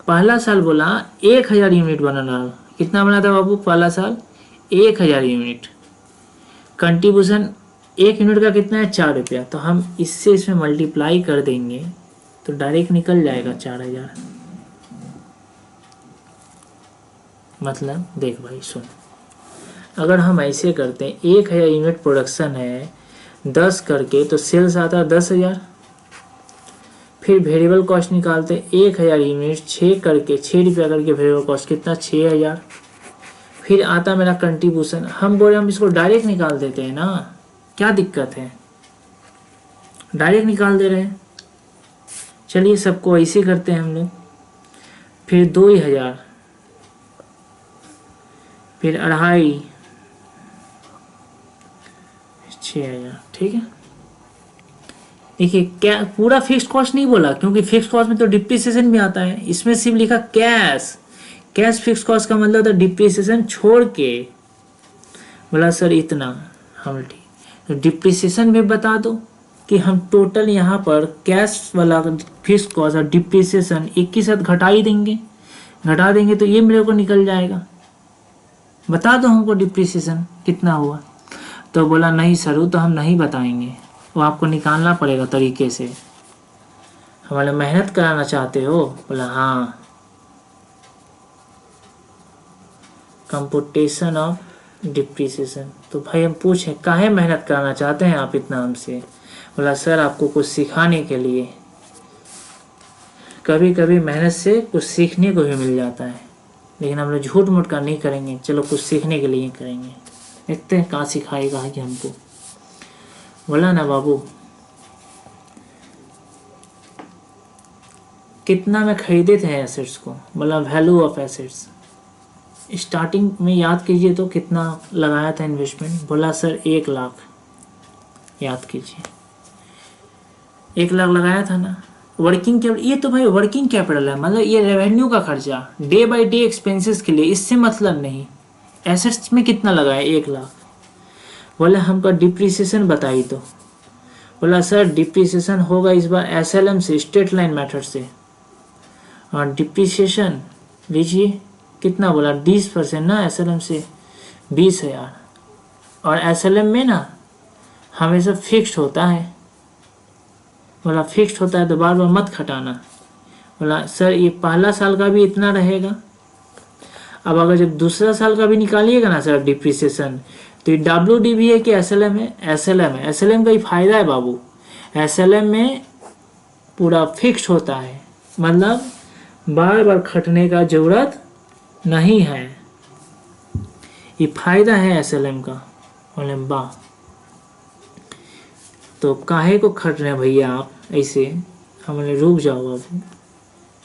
पहला साल बोला 1000 यूनिट बनाना। कितना बना था बाबू पहला साल? 1000 यूनिट। कंट्रीब्यूशन 1 यूनिट का कितना है? 4 रुपया। तो हम इससे इसमें मल्टीप्लाई कर देंगे तो डायरेक्ट निकल जाएगा 4000। मतलब देख भाई सुन, अगर हम ऐसे करते हैं 1000 यूनिट प्रोडक्शन है 10 करके तो सेल्स आता है 10,000। फिर वेरिएबल कॉस्ट निकालते 1000 यूनिट 6 करके 6 रुपया करके वेरिएबल कॉस्ट कितना? 6000। फिर आता मेरा कंट्रीब्यूशन, हम बोले हम इसको डायरेक्ट निकाल देते हैं ना, क्या दिक्कत है? डायरेक्ट निकाल दे रहे हैं। चलिए सबको ऐसे करते हैं हम लोग। फिर 2000, फिर 2.5, 6000। ठीक है, देखिए क्या पूरा फिक्स्ड कॉस्ट नहीं बोला, क्योंकि फिक्स्ड कॉस्ट में तो डिप्रिसिएशन भी आता है, इसमें सिर्फ लिखा कैश। कैश फिक्स्ड कॉस्ट का मतलब था डिप्रिसिएशन छोड़ के। बोला सर इतना, हम ठीक, तो डिप्रिसिएशन भी बता दो कि हम टोटल यहाँ पर कैश वाला फिक्स्ड कॉस्ट और डिप्रिसिएशन एक ही साथ घटा ही देंगे, घटा देंगे तो ये मेरे को निकल जाएगा। बता दो हमको डिप्रिसिएशन कितना हुआ। तो बोला नहीं सर वो तो हम नहीं बताएंगे, वो आपको निकालना पड़ेगा तरीके से। हमारे मेहनत कराना चाहते हो? बोला हाँ, कंप्यूटेशन ऑफ डिप्रिसिएशन। तो भाई हम पूछे काहे मेहनत कराना चाहते हैं आप इतना हमसे? बोला सर आपको कुछ सिखाने के लिए। कभी कभी मेहनत से कुछ सीखने को भी मिल जाता है, लेकिन हम लोग झूठ मूठ का नहीं करेंगे, चलो कुछ सीखने के लिए करेंगे, देखते हैं कहाँ सिखाएगा कि हमको। बोला ना बाबू कितना में खरीदे थे एसेट्स को? बोला वैल्यू ऑफ एसेट्स। स्टार्टिंग में याद कीजिए तो कितना लगाया था इन्वेस्टमेंट? बोला सर 1 लाख। याद कीजिए 1 लाख लगाया था ना। वर्किंग कैपिटल, ये तो भाई वर्किंग कैपिटल है, मतलब ये रेवेन्यू का खर्चा, डे बाय डे एक्सपेंसेस के लिए, इससे मतलब नहीं। एसेट्स में कितना लगाया? 1 लाख। बोला हमको डिप्रिसिएशन बताई तो। बोला सर डिप्रिसिएशन होगा इस बार SLM से, स्ट्रेट लाइन मेथड से। और डिप्रिसिएशन लीजिए कितना बोला? 20% ना SLM से, 20,000। और SLM में ना हमेशा फिक्स्ड होता है। बोला फिक्स्ड होता है तो बार बार मत खटाना। बोला सर ये पहला साल का भी इतना रहेगा। अब अगर जब दूसरा साल का भी निकालिएगा ना सर डिप्रिसिएशन, तो ये WDV है कि SLM है? SLM है। SLM का ही फायदा है बाबू, SLM में पूरा फिक्स्ड होता है, मतलब बार बार खटने का जरूरत नहीं है, ये फायदा है SLM का। बोले वाह, तो काहे को खट रहे हैं भैया आप ऐसे? हमने रुक जाओ बाबू,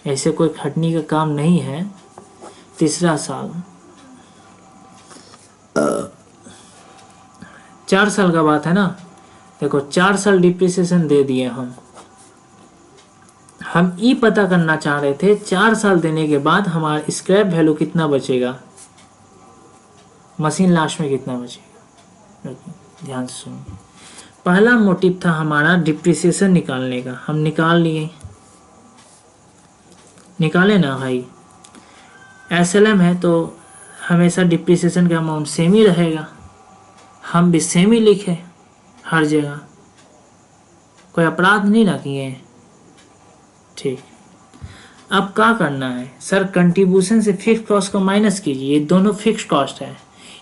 ऐसे कोई खटने का काम नहीं है। तीसरा साल 4 साल का बात है ना। देखो 4 साल डिप्रिसिएशन दे दिए हम ये पता करना चाह रहे थे 4 साल देने के बाद हमारा स्क्रैप वैल्यू कितना बचेगा, मशीन लास्ट में कितना बचेगा। ध्यान से सुनिए, पहला मोटिव था हमारा डिप्रिसिएशन निकालने का, हम निकाल लिए, निकाले ना भाई। SLM है तो हमेशा डिप्रिसिएशन का अमाउंट सेम ही रहेगा, हम भी सेम ही लिखे हर जगह, कोई अपराध नहीं ना किए। ठीक, अब क्या करना है सर? कंट्रीब्यूशन से फिक्स कॉस्ट को माइनस कीजिए, ये दोनों फिक्स कॉस्ट है,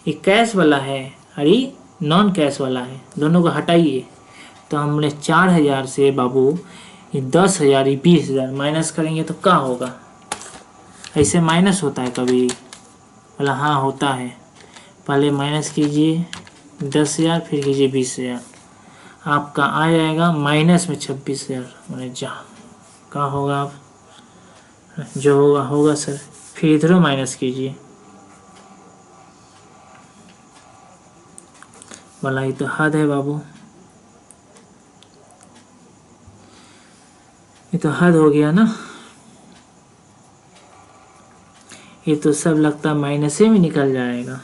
ये कैश वाला है और ये नॉन कैश वाला है, दोनों को हटाइए। तो हमने 4000 से बाबू ये 10,000 ये 20,000 माइनस करेंगे तो क्या होगा? ऐसे माइनस होता है कभी? बोला हाँ होता है। पहले माइनस कीजिए 10,000 फिर कीजिए 20,000, आपका आ जाएगा माइनस में 26,000। मैंने जा कहाँ होगा? आप जो होगा होगा सर। फिर इधरों माइनस कीजिए, बोला ये तो हद है बाबू, ये तो हद हो गया ना, ये तो सब लगता माइनस में निकल जाएगा।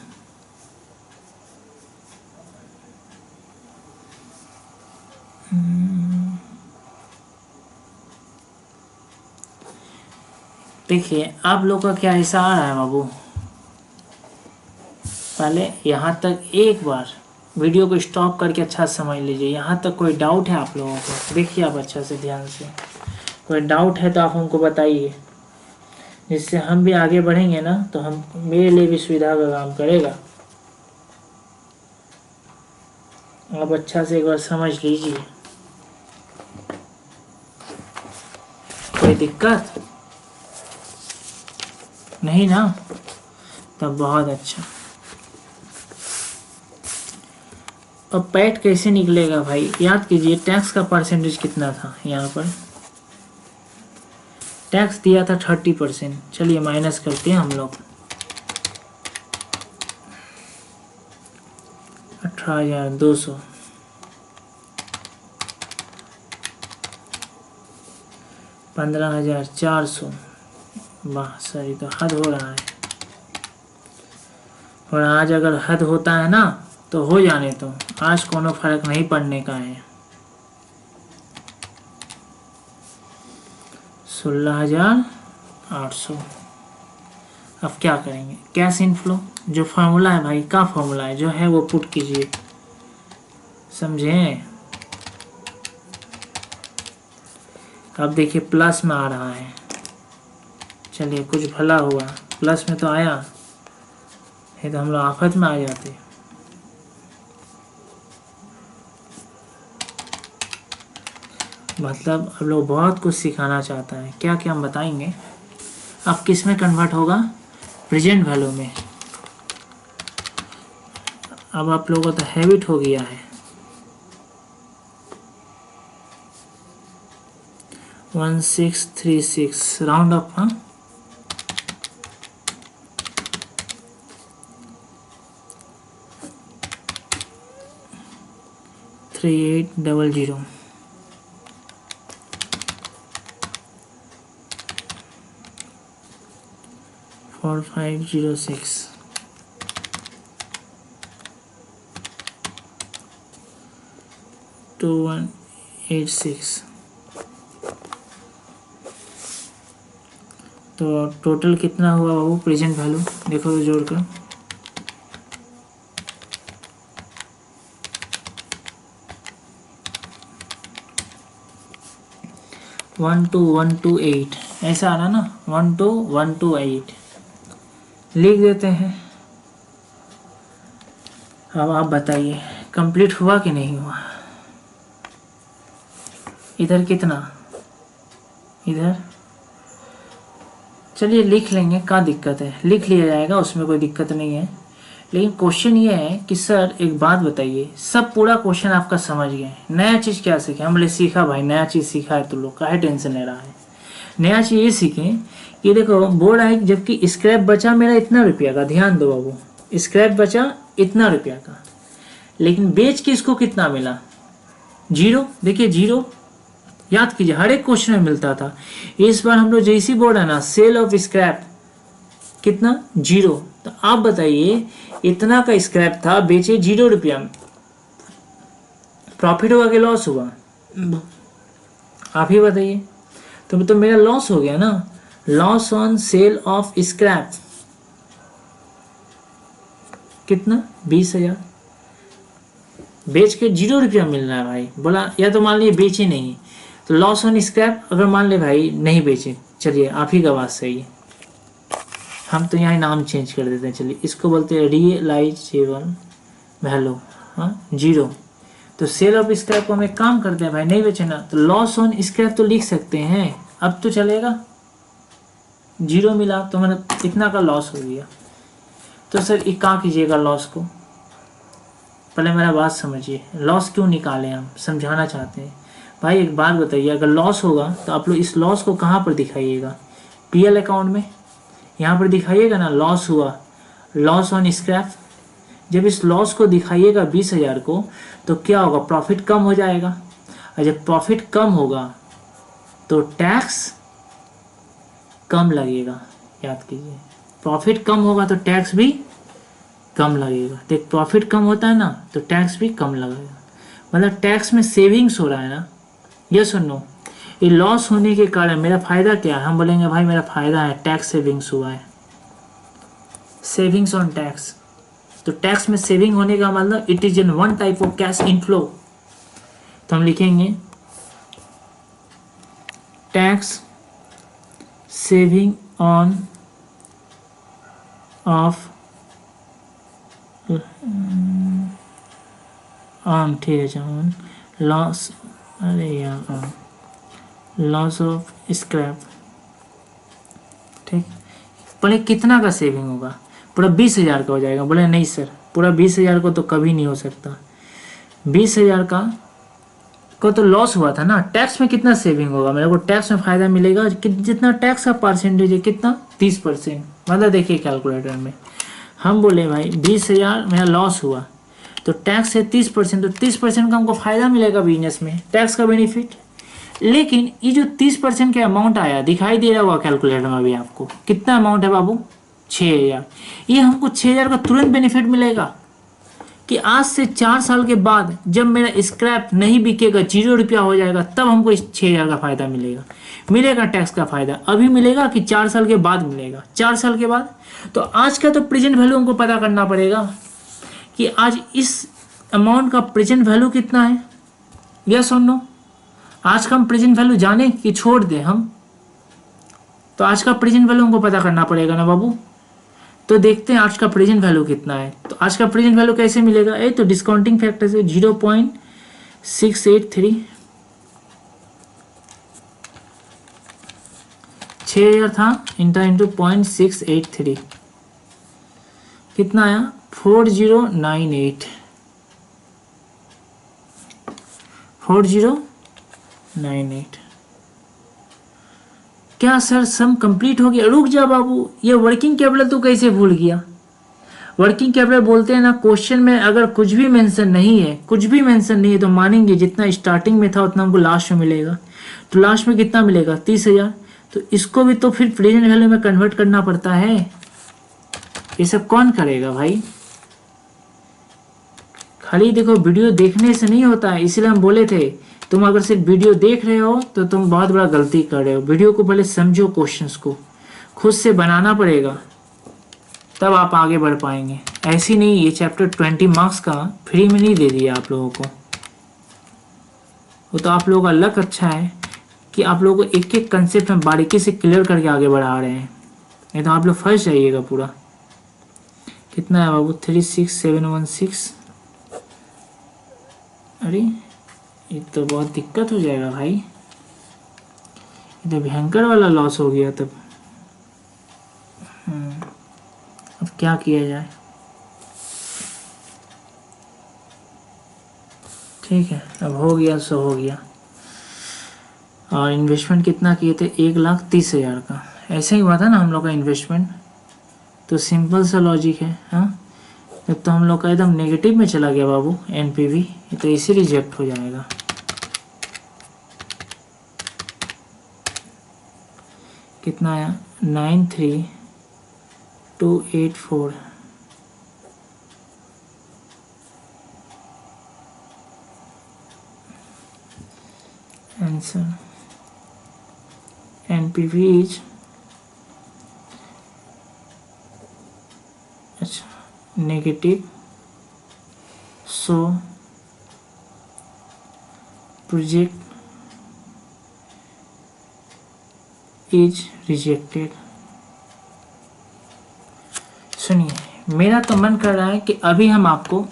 देखिए आप लोग का क्या हिस्सा आ रहा है बाबू। पहले यहाँ तक एक बार वीडियो को स्टॉप करके अच्छा समझ लीजिए। यहाँ तक कोई डाउट है आप लोगों को? देखिए आप अच्छा से ध्यान से, कोई डाउट है तो आप हमको बताइए, जिससे हम भी आगे बढ़ेंगे ना, तो हम मेरे लिए भी सुविधा का काम करेगा। आप अच्छा से एक बार समझ लीजिए। कोई दिक्कत नहीं ना? तब बहुत अच्छा। अब पैट कैसे निकलेगा भाई? याद कीजिए टैक्स का परसेंटेज कितना था। यहाँ पर टैक्स दिया था 30%। चलिए माइनस करते हैं हम लोग। 18,200 15,400। वाह सर, ये तो हद हो रहा है। और आज अगर हद होता है ना तो हो जाने, तो आज कोनो फर्क नहीं पड़ने का है। 16,800। अब क्या करेंगे? कैश इनफ्लो जो फार्मूला है भाई, का फार्मूला है जो है वो पुट कीजिए, समझे? अब देखिए प्लस में आ रहा है। चलिए कुछ भला हुआ, प्लस में तो आया, नहीं तो हम लोग आफत में आ जाते। मतलब अब लोग बहुत कुछ सिखाना चाहता है। क्या क्या हम बताएंगे। अब किस में कन्वर्ट होगा? प्रेजेंट वैल्यू में। अब आप लोगों को तो हैबिट हो गया है। 1636 राउंड अप। हाँ 3800 4506 2186। तो टोटल कितना हुआ बाबू प्रेजेंट वैल्यू? देखो तो जोड़कर। 12128 ऐसा आ रहा ना, 12128 लिख देते हैं। अब आप बताइए कंप्लीट हुआ कि नहीं हुआ? इधर कितना? इधर चलिए लिख लेंगे, क्या दिक्कत है? लिख लिया जाएगा, उसमें कोई दिक्कत नहीं है। लेकिन क्वेश्चन ये है कि सर एक बात बताइए, सब पूरा क्वेश्चन आपका समझ गए, नया चीज़ क्या सीखे? हम बोले सीखा भाई, नया चीज़ सीखा है तो लोग काहे टेंशन ले रहा है। नया चीज़ ये सीखें कि देखो बोर्ड आई, जबकि स्क्रैप बचा मेरा इतना रुपया का, ध्यान दो बाबू, स्क्रैप बचा इतना रुपया का, लेकिन बेच के इसको कितना मिला? 0। देखिए 0 याद कीजिए, हर एक क्वेश्चन में मिलता था। इस बार हम लोग जैसी बोर्ड है ना, सेल ऑफ स्क्रैप कितना? 0। तो आप बताइए इतना का स्क्रैप था, बेचे 0 रुपया, प्रॉफिट हुआ कि लॉस हुआ? आप ही बताइए। तो मेरा लॉस हो गया ना, loss on sale of scrap कितना? 20,000। बेच के 0 रुपया मिल रहा है भाई। बोला या तो मान लीजिए बेचे नहीं, तो लॉस ऑन स्क्रैप अगर मान ले भाई नहीं बेचे, चलिए आप ही का बात सही है, हम तो यहाँ नाम चेंज कर देते हैं। चलिए इसको बोलते हैं रियलाइजेबल वैल्यू। हाँ 0। तो सेल ऑफ स्क्रैप को हम एक काम करते हैं भाई, नहीं बेचे ना, तो लॉस ऑन स्क्रैप तो लिख सकते हैं, अब तो चलेगा। 0 मिला तो मैंने इतना का लॉस हो गया। तो सर ये कहाँ कीजिएगा लॉस को? पहले मेरा बात समझिए, लॉस क्यों निकाले हम, समझाना चाहते हैं भाई। एक बात बताइए, अगर लॉस होगा तो आप लोग इस लॉस को कहाँ पर दिखाइएगा? पीएल अकाउंट में यहाँ पर दिखाइएगा ना, लॉस हुआ, लॉस ऑन स्क्रैप। जब इस लॉस को दिखाइएगा 20,000 को, तो क्या होगा? प्रॉफिट कम हो जाएगा, और जब प्रॉफिट कम होगा तो टैक्स कम लगेगा। याद कीजिए, प्रॉफिट कम होगा तो टैक्स भी कम लगेगा। देख प्रॉफिट कम होता है ना तो टैक्स भी कम लगेगा। मतलब टैक्स में सेविंग्स हो रहा है ना, यस और नो। ये लॉस होने के कारण मेरा फायदा क्या है, हम बोलेंगे भाई मेरा फायदा है टैक्स सेविंग्स हुआ है, सेविंग्स ऑन टैक्स। तो टैक्स में सेविंग होने का मतलब it is in one type of cash inflow. तो हम लिखेंगे tax saving on off on, ठीक है ऑन लॉस, अरे यार लॉस ऑफ स्क्रैप, ठीक। बोले कितना का सेविंग होगा, पूरा 20,000 का हो जाएगा। बोले नहीं सर, पूरा 20,000 को तो कभी नहीं हो सकता। 20,000 का को तो लॉस हुआ था ना, टैक्स में कितना सेविंग होगा, मेरे को टैक्स में फ़ायदा मिलेगा जितना टैक्स का परसेंटेज है, कितना 30%। मतलब देखिए कैलकुलेटर में हम बोले भाई 20,000 मेरा लॉस हुआ, तो टैक्स है 30%, तो 30% का हमको फ़ायदा मिलेगा बिजनेस में, टैक्स का बेनिफिट। लेकिन ये जो 30% का अमाउंट आया दिखाई दे रहा होगा कैलकुलेटर में अभी आपको, कितना अमाउंट है बाबू, 6,000। ये हमको 6,000 का तुरंत बेनिफिट मिलेगा कि आज से 4 साल के बाद जब मेरा स्क्रैप नहीं बिकेगा, 0 रुपया हो जाएगा, तब हमको इस 6,000 का फायदा मिलेगा टैक्स का फायदा। अभी मिलेगा कि 4 साल के बाद मिलेगा, 4 साल के बाद। तो आज का तो प्रेजेंट वैल्यू हमको पता करना पड़ेगा कि आज इस अमाउंट का प्रेजेंट वैल्यू कितना है, यस और नो। आज का हम प्रेजेंट वैल्यू जाने कि छोड़ दें हम, तो आज का प्रेजेंट वैल्यू हमको पता करना पड़ेगा ना बाबू। तो देखते हैं आज का प्रेजेंट वैल्यू कितना है। तो आज का प्रेजेंट वैल्यू कैसे मिलेगा, ये तो डिस्काउंटिंग फैक्टर से 0.683, 6,000 था इंटू 0.683, कितना आया 4098, 4098। क्या सर सम कंप्लीट हो गया, रुक जा बाबू, ये वर्किंग कैपिटल तो कैसे भूल गया। वर्किंग कैपिटल बोलते हैं ना, क्वेश्चन में अगर कुछ भी मेंशन नहीं है, कुछ भी मेंशन नहीं है, तो मानेंगे जितना स्टार्टिंग में था उतना हमको लास्ट में मिलेगा। तो लास्ट में कितना मिलेगा 30,000। तो इसको भी तो फिर प्रेजेंट वैल्यू में कन्वर्ट करना पड़ता है। ये सब कौन करेगा भाई, खाली देखो वीडियो देखने से नहीं होता है। इसलिए हम बोले थे तुम अगर सिर्फ वीडियो देख रहे हो तो तुम बहुत बड़ा गलती कर रहे हो। वीडियो को पहले समझो, क्वेश्चंस को खुद से बनाना पड़ेगा, तब आप आगे बढ़ पाएंगे। ऐसी नहीं, ये चैप्टर 20 मार्क्स का फ्री में नहीं दे दिया आप लोगों को। वो तो आप लोगों का लक अच्छा है कि आप लोगों को एक एक कंसेप्ट में बारीकी से क्लियर करके आगे बढ़ा रहे हैं, नहीं तो आप लोग फंस जाइएगा पूरा। कितना है बाबू 36716, अरे ये तो बहुत दिक्कत हो जाएगा भाई, ये तो भयंकर वाला लॉस हो गया तब। अब क्या किया जाए, ठीक है अब हो गया सो हो गया। और इन्वेस्टमेंट कितना किए थे, 1,30,000 का, ऐसे ही हुआ था ना हम लोग का इन्वेस्टमेंट। तो सिंपल सा लॉजिक है। हाँ जब तो हम लोग का एकदम नेगेटिव में चला गया बाबू एनपीवी, ये तो इसी रिजेक्ट हो जाएगा। कितना आया 93,284, आंसर एनपीवी इज, अच्छा negative, so project is rejected. सुनिए मेरा तो मन कर रहा है कि अभी हम आपको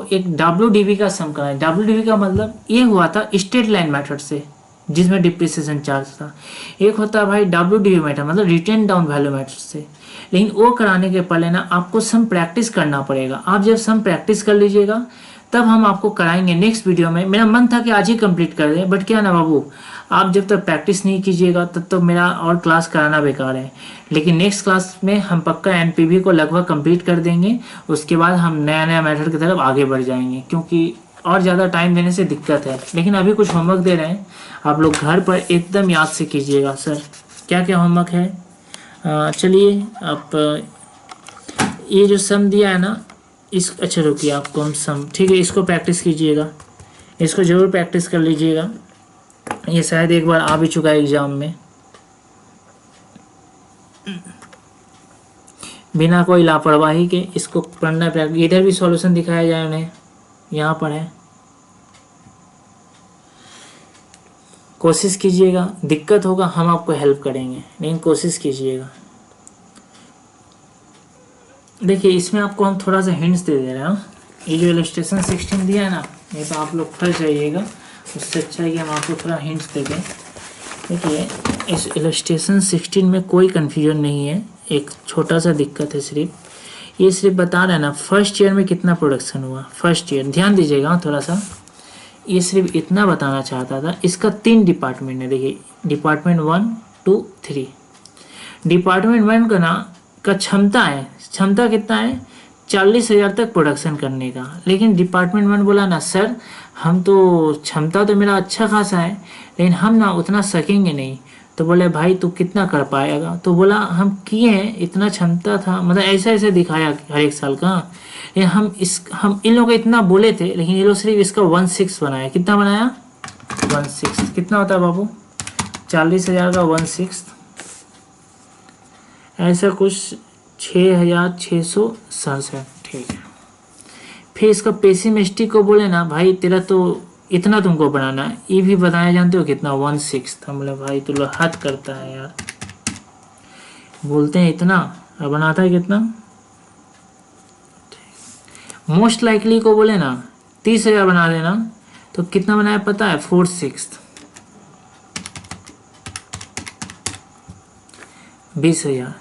एक WDV का सम कराएं। WDV का मतलब ये हुआ था स्ट्रेट लाइन मेथड से, जिसमें डिप्रिसिएशन चार्ज था। एक होता है भाई WDV मेथड, मतलब रिटेन डाउन वैल्यू मेथड से। लेकिन वो कराने के पहले ना आपको सम प्रैक्टिस करना पड़ेगा। आप जब सम प्रैक्टिस कर लीजिएगा तब हम आपको कराएंगे नेक्स्ट वीडियो में। मेरा मन था कि आज ही कंप्लीट कर दें, बट क्या ना बाबू, आप जब तक प्रैक्टिस नहीं कीजिएगा तब तक मेरा और क्लास कराना बेकार है। लेकिन नेक्स्ट क्लास में हम पक्का एनपीवी को लगभग कंप्लीट कर देंगे। उसके बाद हम नया मेथड की तरफ आगे बढ़ जाएंगे, क्योंकि और ज़्यादा टाइम देने से दिक्कत है। लेकिन अभी कुछ होमवर्क दे रहे हैं, आप लोग घर पर एकदम याद से कीजिएगा। सर क्या क्या होमवर्क है, चलिए आप ये जो सम दिया है ना, अच्छा रुकिए, आपको हम सम, ठीक है, इसको प्रैक्टिस कीजिएगा, इसको ज़रूर प्रैक्टिस कर लीजिएगा, ये शायद एक बार आ भी चुका है एग्ज़ाम में। बिना कोई लापरवाही के इसको पढ़ना प्रैक्टिस। इधर भी सॉल्यूशन दिखाया जाए उन्हें, यहाँ पर है, कोशिश कीजिएगा। दिक्कत होगा हम आपको हेल्प करेंगे, लेकिन कोशिश कीजिएगा। देखिए इसमें आपको हम थोड़ा सा हिंट्स दे दे रहे हैं। ये जो इलस्ट्रेशन 16 दिया है ना, ये तो आप लोग फंस जाइएगा, उससे अच्छा है कि हम आपको थोड़ा हिंट्स दे दें। देखिए इस इलस्ट्रेशन 16 में कोई कन्फ्यूजन नहीं है, एक छोटा सा दिक्कत है सिर्फ, ये सिर्फ बता रहा है ना फर्स्ट ईयर में कितना प्रोडक्शन हुआ, फर्स्ट ईयर, ध्यान दीजिएगा थोड़ा सा, ये सिर्फ इतना बताना चाहता था। इसका 3 डिपार्टमेंट है, देखिए डिपार्टमेंट 1, 2, 3। डिपार्टमेंट 1 का ना का क्षमता है, क्षमता कितना है 40,000 तक प्रोडक्शन करने का, लेकिन डिपार्टमेंट 1 बोला ना सर हम तो क्षमता तो मेरा अच्छा खासा है, लेकिन हम ना उतना सकेंगे नहीं। तो बोले भाई तू कितना कर पाएगा, तो बोला हम किए हैं, इतना क्षमता था, मतलब ऐसे ऐसे दिखाया हर एक साल का, लेकिन हम इन लोगों को इतना बोले थे, लेकिन ये लोग सिर्फ इसका 1/6 बनाया। कितना बनाया 1/6, कितना होता है बाबू 40,000 का 1/6, ऐसा कुछ 6,667, ठीक है। फिर इसका पेसिमिस्टिक को बोले ना भाई तेरा तो इतना तुमको बनाना है, ये भी बताया, जानते हो कितना 1/6 था। बोले भाई तू लोग हद करता है यार, बोलते हैं इतना और बनाता है कितना। मोस्ट लाइकली को बोले ना 30,000 बना देना, तो कितना बनाया पता है 4/6, 20,000।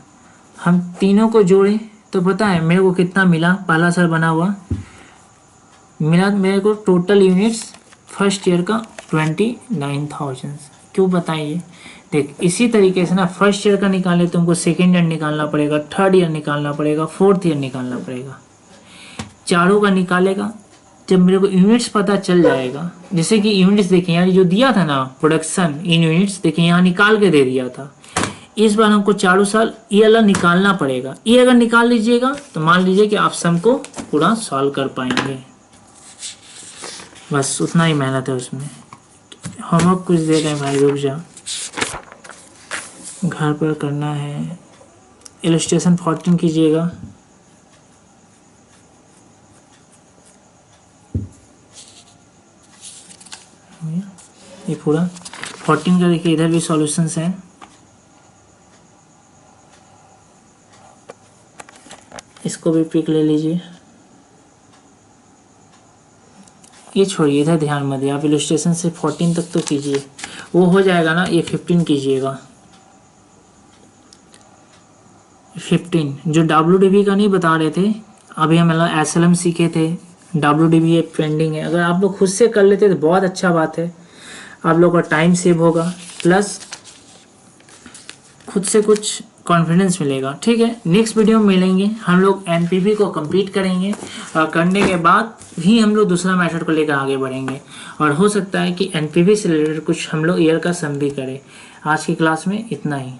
हम तीनों को जोड़े तो पता है मेरे को कितना मिला, पहला साल बना हुआ मिला मेरे को टोटल यूनिट्स फर्स्ट ईयर का 29,000। क्यों बताइए, देख इसी तरीके से ना फर्स्ट ईयर का निकाले तुमको सेकेंड ईयर निकालना पड़ेगा, थर्ड ईयर निकालना पड़ेगा, फोर्थ ईयर निकालना पड़ेगा, चारों का निकालेगा। जब मेरे को यूनिट्स पता चल जाएगा, जैसे कि यूनिट्स देखिए यहाँ जो दिया था ना प्रोडक्शन इन यूनिट्स, देखिए यहाँ निकाल के दे दिया था। इस बार हमको चारों साल ये अलग निकालना पड़ेगा, ये अगर निकाल लीजिएगा तो मान लीजिए कि आप सम को पूरा सॉल्व कर पाएंगे। बस उतना ही मेहनत है उसमें। होमवर्क कुछ दे रहे हैं भाई, रुक जा, घर पर करना है। इलस्ट्रेशन 14 कीजिएगा, ये पूरा 14 का देखिए, इधर भी सॉल्यूशंस हैं। इसको भी पिक ले लीजिए, ये छोड़िए, इधर ध्यान मत दिए आप, इलस्ट्रेशन से 14 तक तो कीजिए, वो हो जाएगा ना। ये 15 कीजिएगा, 15 जो WDB का नहीं बता रहे थे अभी, हम SLM सीखे थे, WDB पेंडिंग है। अगर आप लोग खुद से कर लेते तो बहुत अच्छा बात है, आप लोग का टाइम सेव होगा, प्लस खुद से कुछ कॉन्फिडेंस मिलेगा। ठीक है, नेक्स्ट वीडियो में मिलेंगे, हम लोग NPV को कंप्लीट करेंगे और करने के बाद भी हम लोग दूसरा मेथड को लेकर आगे बढ़ेंगे, और हो सकता है कि NPV से रिलेटेड कुछ हम लोग ईयर का सम भी करें। आज की क्लास में इतना ही।